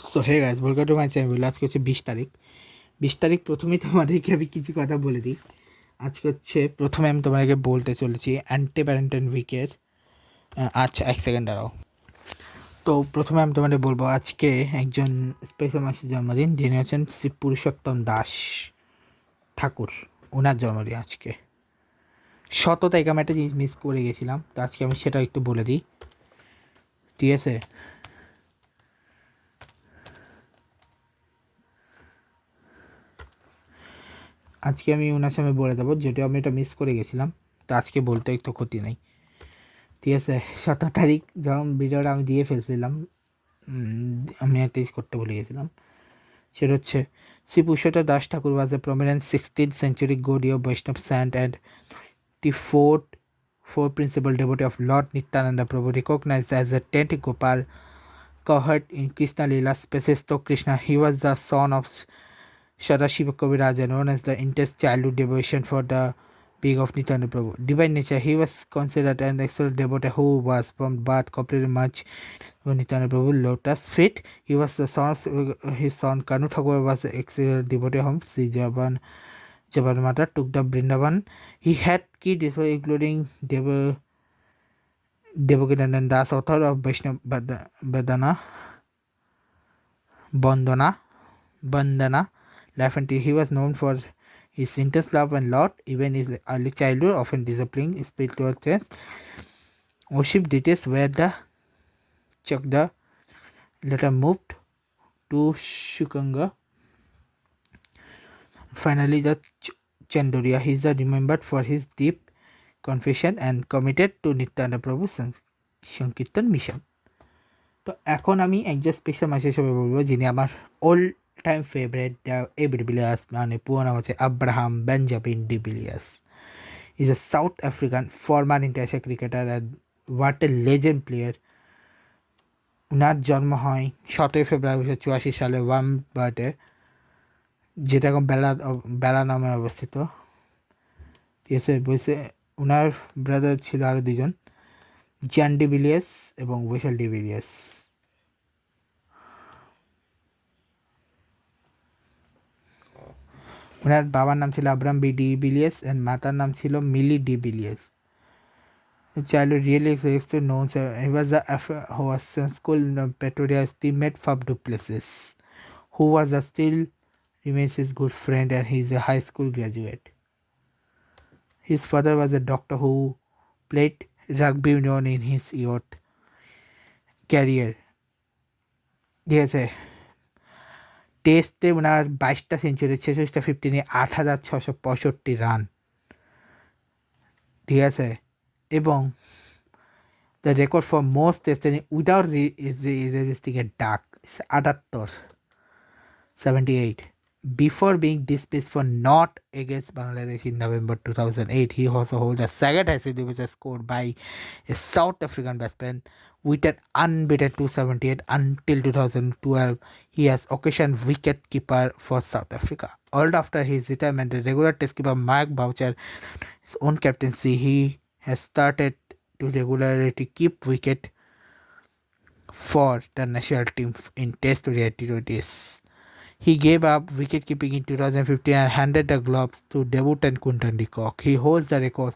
So hey guys, welcome to my channel. আজকে হচ্ছে 20 তারিখ। 20 তারিখ প্রথমেই তোমাদেরকে আমি কিছু কথা বলে দিই। আজকে হচ্ছে প্রথমে আমি তোমাদেরকে বলতে চলেছি অ্যান্টি প্যারেন্টাল উইকের। আচ্ছা, এক সেকেন্ড দাঁড়াও। তো প্রথমে আমি তোমাদের বলবো আজকে একজন স্পেশাল মাসের জন্মদিন, যিনি হচ্ছেন শ্রী পুরুষোত্তম দাস ঠাকুর। ওনার জন্মদিন আজকে। তারিখ আমি একটা জিনিস মিস করে গেছিলাম, তো আজকে আমি সেটা একটু বলে দিই, ঠিক আছে? আজকে আমি ওনার সামনে বলে দেবো, যেটা আমি এটা মিস করে গেছিলাম, তো আজকে বলতে একটু ক্ষতি নেই, ঠিক আছে? 17 তারিখ যখন ভিডিওটা আমি দিয়ে ফেলছিলাম, আমি একটা জিনিস করতে ভুলে গেছিলাম। সেটা হচ্ছে শ্রী পুরুষোত্তম দাস ঠাকুর ওয়াজ এ prominent 16th century Gaudiya Vaishnava saint and the four principal devotee of Lord Nityananda Prabhu, recognized as a 10th Gopal cohort in Krishna Lila species to Krishna. He was the son of Sadashiva Kaviraja, known as the intense childhood devotion for the being of Nityananda Prabhu. Divine nature, he was considered an excellent devotee who was from birth completely much Nityananda Prabhu lotus feet. He was the son of his son Kanu Thakur was an excellent devotee whom Sri Jaban Mata took the Vrindavan. He had key disciples including Devakinandan Das, author of Vaishnava Badana Bandana life, and he was known for his intense love and Lord. Even his early childhood, often disciplining spiritual sense. Worship details where the Chakda later moved to Shukanga. Finally, the Chandoria. He is remembered for his deep confession and committed to Nityananda Prabhu Sankirtan mission. তো এখন আমি একজন special মাস হিসেবে বলবো, যিনি আমার all time favourite A de Villiers, মানে পুরো নাম হচ্ছে Abraham Benjamin de Villiers. Is a South African former international cricketer and what a legend player. ওনার জন্ম হয় 17 ফেব্রুয়ারি 1984 সালে ওয়ামবার্টে, যেটা এখন বেলা নামে অবস্থিত, ঠিক আছে? বলছে ওনার ব্রাদার ছিল আরও দুজন, জ্যান ডিভিলিয়ার্স এবং ওয়েসেল ডিভিলিয়ার্স। ওনার বাবার নাম ছিল আব্রাহাম বি ডিভিলিয়ার্স অ্যান্ড মাতার নাম ছিল মিলি de Villiers. Childhood really known. He was who was in school in Pretoria, teammate Fab du Plessis, who was still remains his good friend, and he is a high school graduate. His father was a doctor who played rugby union in his youth career. ঠিক আছে, টেস্টে ওনার 22টা century, 66টা 15-এ 8,665 run, ঠিক আছে? এবং the record for most test without registering a duck 78. Before being dismissed for not against Bangladesh in November 2008, he also holds a second highest individual score by a South African batsman with an unbeaten 278 until 2012. He has occasioned wicket keeper for South Africa. Although after his retirement, the regular test keeper Mike Boucher, his own captaincy, he has started to regularly keep wicket for the national team in Test T20s. He gave up wicket-keeping in 2015 and handed the gloves to debutant Quinton de Kock. He holds the record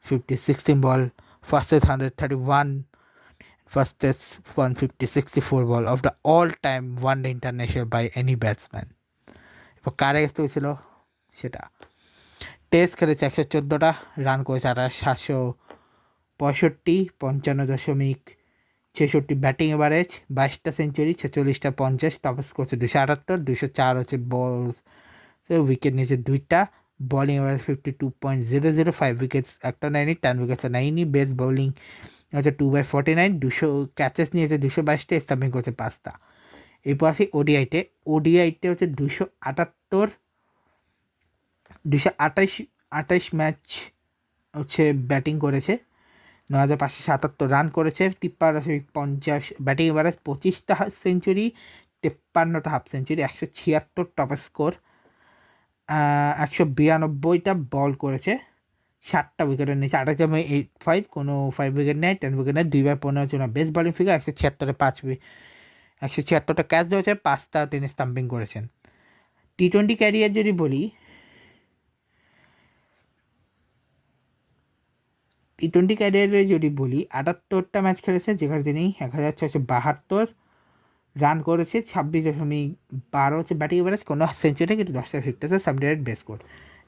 16 ball, fastest 131, fastest 150-64 ball of the all-time one-day international by any batsman. এবার কার against হয়েছিল সেটা, test খেলেছে 114টা, run করেছে 765, 55.66 batting average, 22টা century, 46টা 50, tops করছে 278, 204 হচ্ছে বল, wicket নিয়েছে 2টা, bowling average 52.00, 5 wickets একটা নেয়নি, 10 উইকেটস নেয়নি, বেস্ট বোলিং হচ্ছে 2/49, 200 ক্যাচেস নিয়েছে 222টা, স্টাম্পিং করছে 5টা। এরপর আসি ওডিআইতে হচ্ছে 228 ম্যাচ হচ্ছে ব্যাটিং করেছে, 9,577 রান করেছে, 53.50 ব্যাটিং এভারেজ, 25টা সেঞ্চুরি, 53টা হাফ সেঞ্চুরি, 176 টপ স্কোর, 192টা বল করেছে, 7টা উইকেটের নিচে, 28.85, কোনো 5 উইকেট নেয়, 10 উইকেট নেয়, 2/15 হচ্ছে না বেস্ট বলিং ফিগার, 176-এ 5 176টা ক্যাচ ধরেছে, 5টা তিনি স্টাম্পিং করেছেন। টি-20 ক্যারিয়ার যদি বলি, টি-20 ক্যারিয়ারে যদি বলি 78টা ম্যাচ খেলেছে, যেখানে তিনি 1672 রান করেছে, 26.12 হচ্ছে ব্যাটিং এভারেজ, কোনো সেঞ্চুরি কিন্তু 10টা ফিফটিসে 78 বেস স্কোর,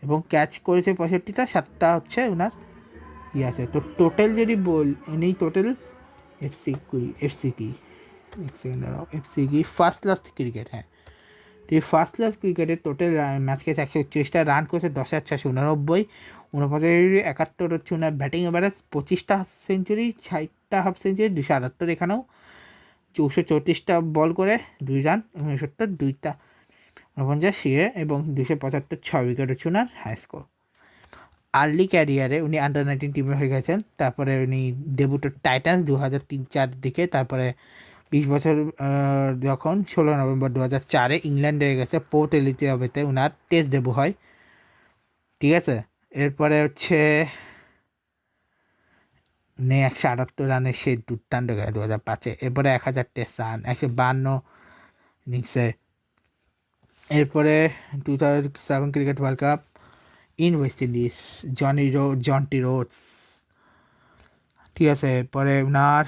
এবং ক্যাচ করেছে 65টা, 7টা হচ্ছে ওনার আছে। তো টোটাল যদি নেই টোটাল এফসি কি ফার্স্ট ক্লাস ক্রিকেট, হ্যাঁ, তো এই ফার্স্ট ক্লাস ক্রিকেটের টোটাল ম্যাচ খেয়েছে 131টা, রান করেছে 10,689, 71 হচ্ছে ওনার ব্যাটিং এভারেজ, 25টা সেঞ্চুরি, 60টা হাফ সেঞ্চুরি, 278 এখানেও, 434টা বল করে 2 রান, 69 2টা 49 এবং 275 6 উইকেট হচ্ছে ওনার হাই স্কোর। আর্লি ক্যারিয়ারে উনি আন্ডার-19 টিমে হয়ে গেছেন, তারপরে উনি ডেবুটেড টাইটান্স 2003-04 দিকে, তারপরে 20 বছর যখন 16 নভেম্বর 2004 ইংল্যান্ডে গেছে, পোর্ট এলিজাবেথে ওনার টেস্ট ডেবু হয়, ঠিক আছে। এরপরে হচ্ছে 178 রানের সেই দুর্দান্ত গেছে 2005-এ, এরপরে 1000 টেস্ট রান, 152 ইনিংসে, এরপরে 2007 cricket world cup in West Indies, Jonty Rhodes, ঠিক আছে। এরপরে ওনার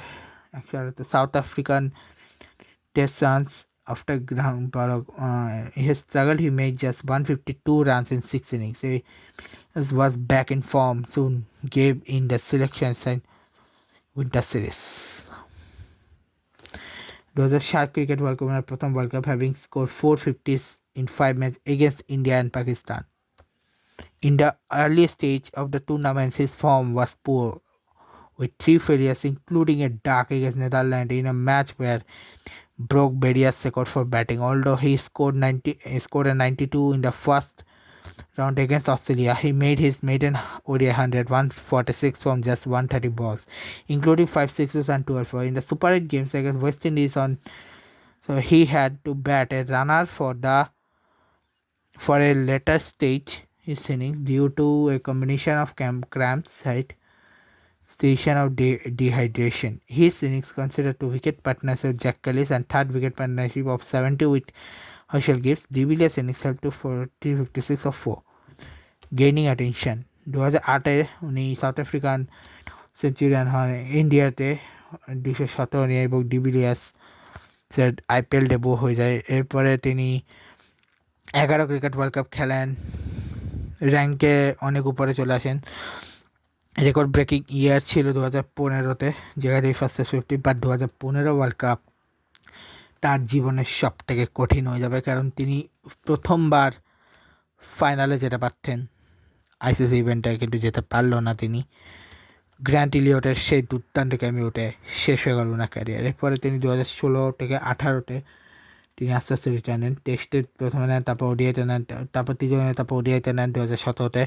South African test runs after ground ball. He struggled. He made just 152 runs in 6 innings. He was back in form soon. Gave in the selection side Winter Series. 2007 Cricket World Cup, প্রথম World Cup, having scored 450s in 5 matches against India and Pakistan. In the early stage of the tournament, his form was poor, with 3 failures, including a duck against Netherlands in a match where broke Bedia's record for batting. Although he scored a 92 in the first round against Australia, he made his maiden ODI 100, 146 from just 130 balls, including 5 sixes and 12 4. In the Super 8 games against West Indies so he had to bat a runner for a later stage his innings due to a combination of cramps, station of dehydration. His innings considered 2-wicket partnership with Jack Callis and 3rd-wicket partnership of 70 with Herschel Gibbs. De Villiers innings helped to 456 of 4, gaining attention. 2008-এ উনি south African centurion হন ইন্ডিয়াতে 217 নিয়ে, এবং de Villiers IPL debut হয়ে যায়। এরপরে তিনি 11 cricket world cup খেলেন, র্যাঙ্কে অনেক উপরে চলে আসেন। রেকর্ড ব্রেকিং ইয়ার ছিল 2015-তে, যেখানে ফার্স্ট 50, বাট 2015 ওয়ার্ল্ড কাপ তার জীবনের সব থেকে কঠিন হয়ে যাবে, কারণ তিনি প্রথমবার ফাইনালে যেতে পারতেন আইসিসি ইভেন্টে, কিন্তু যেতে পারলো না তিনি। গ্র্যান্ট ইলিয়টের সেই দুর্দান্ত ক্যামিওতে শেষ হয়ে গেল না ক্যারিয়ার। এরপরে তিনি 2016 থেকে 2018-তে তিনি আস্তে আস্তে রিটার্ন নেন, টেস্টে প্রথমে নেন, তারপর ওডিআইতে নেন, তারপর তৃতীয়, তারপর ওডিআইতে নেন 2017-তে।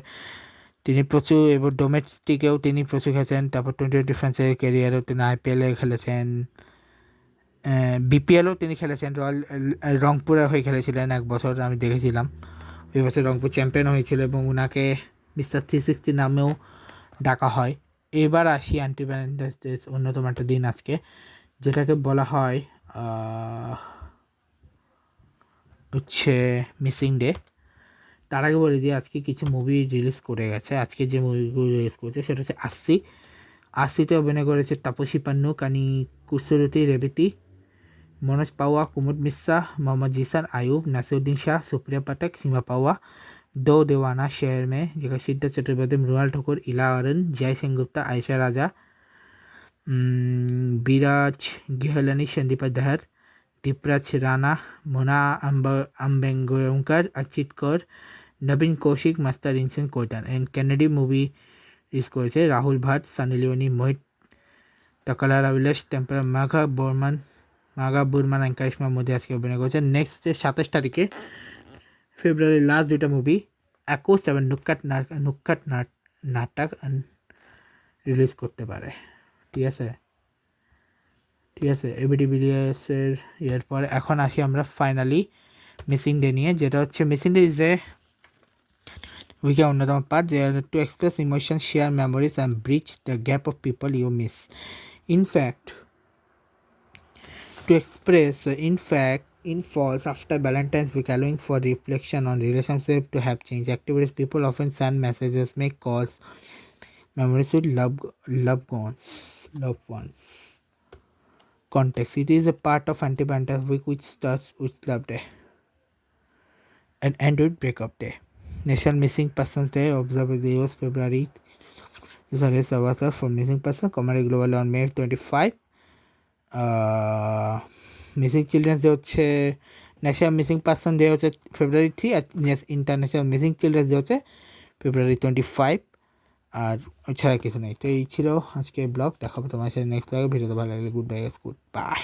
তিনি প্রচুর, এবং ডোমেস্টিকেও তিনি প্রচুর খেলেছেন, তারপর টোয়েন্টি ফ্রান্সের ক্যারিয়ারেও তিনি আইপিএলে খেলেছেন, বিপিএলও তিনি খেলেছেন, রংপুরের হয়ে খেলেছিলেন 1 বছর, আমি দেখেছিলাম। ওই বছর রংপুর চ্যাম্পিয়ন হয়েছিল, এবং ওনাকে মিস্টার 360 নামেও ডাকা হয়। এবার আসি ইন্ডিপেন্ডেন্স ডে অন্যতম একটা দিন আজকে, যেটাকে বলা হয় হচ্ছে মিসিং ডে। তার আগে বলে দিই আজকে কিছু মুভি রিলিজ করে গেছে। আজকে যে মুভিগুলো রিলিজ করেছে সেটা হচ্ছে 80-তে অভিনয় করেছে তাপসী পান্নু, কানি কুসুরতি রেবতী, মনোজ পাওয়া, কুমুদ মিশ্রা, মোহাম্মদ জিসান আয়ুব, নাসিরুদ্দিন শাহ, সুপ্রিয়া পাঠক, সীমা পাওয়া, दो देवाना शहर में, যেখানে সিদ্ধার্থ চট্টোপাধ্যায়, মৃণাল ঠাকুর, ইলা অরুণ, জয় সেনগুপ্তা, আয়েশা রাজা, বিরাজ গেহলানি, সন্দীপা দাহার, দীপরাজ রানা, মোনা আম্বেঙ্গর, অচিত কর, নবীন কৌশিক, মাস্টার ইনসেন কোইটান। অ্যান্ড কেনেডি মুভি রিলিজ করেছে রাহুল ভাট, সানি লিওনি, মোহিত টকালার, অভিলাষ টেম্পার, মাঘা বুরমান এবং কারিশমা মোদি আজকে অভিনয় করেছে। নেক্সট 27 তারিখে ফেব্রুয়ারির লাস্ট 2টা মুভি অ্যাকোস্ট এবং নুক্কাট নাটক রিলিজ করতে পারে, ঠিক আছে। এবিডি বিলিয়ার্সের এরপর এখন আসি আমরা ফাইনালি মিসিং ডে নিয়ে, যেটা হচ্ছে মিসিং ডে ইজ এ উইকের অন্যতম পার্ট, যে to express emotion, share memories and bridge the gap of people you miss. In fact to express in fact in falls after Valentine's week, allowing for reflection on relationship to have changed. Activities people often send messages, make calls, memories with loved ones. Context: it is a part of anti-Valentine's week which starts with Love Day and end with Breakup Day. National Missing Persons Day observed the US February is a race awareness for missing person commemorated globally on May 25. Missing children's day হচ্ছে national missing person day হচ্ছে February 3 আর international missing children's day হচ্ছে February 25 আর ছাড়া কিছু নেই। তো এই ছিল আজকে ব্লগ। দেখাবো তোমার সাথে নেক্সট ব্লগে। ভিডিওতে ভালো লাগলে গুড বাই, গুড বাই।